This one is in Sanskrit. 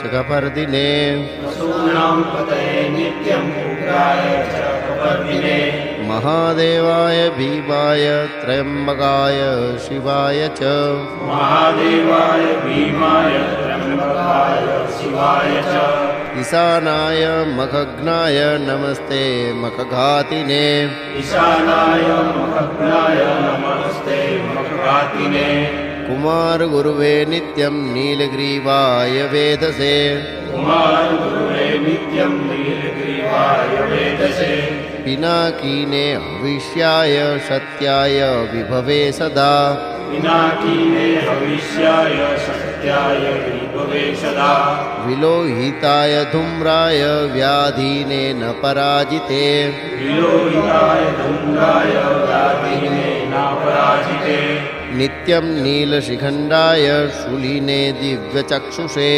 जगपर्दिने वसूनां पतये नित्यं उग्राय च कपर्दिने महादेवाय भीमाय त्र्यंबकाय शिवाय च महादेवाय भीमाय त्र्यंबकाय शिवाय च ईशानाय मखघ्नाय नमस्ते मखघातिने ईशानाय मखघ्नाय नमस्ते मखघातिने कुमार गुरुवे नित्यं नीलग्रीवाय वेदसे कुमार गुरुवे नित्यं नीलग्रीवाय वेदसे पिनाकीने हविष्याय सत्याय विभवे सदा पिनाकीने हविष्याय सत्याय विभवे सदा विलोहिताय धूम्राय व्याधीने न पराजिते विलोहिताय धूम्राय व्याधिने नापराजिते नित्यं नीलशिखण्डाय शूलिने दिव्यचक्षुषे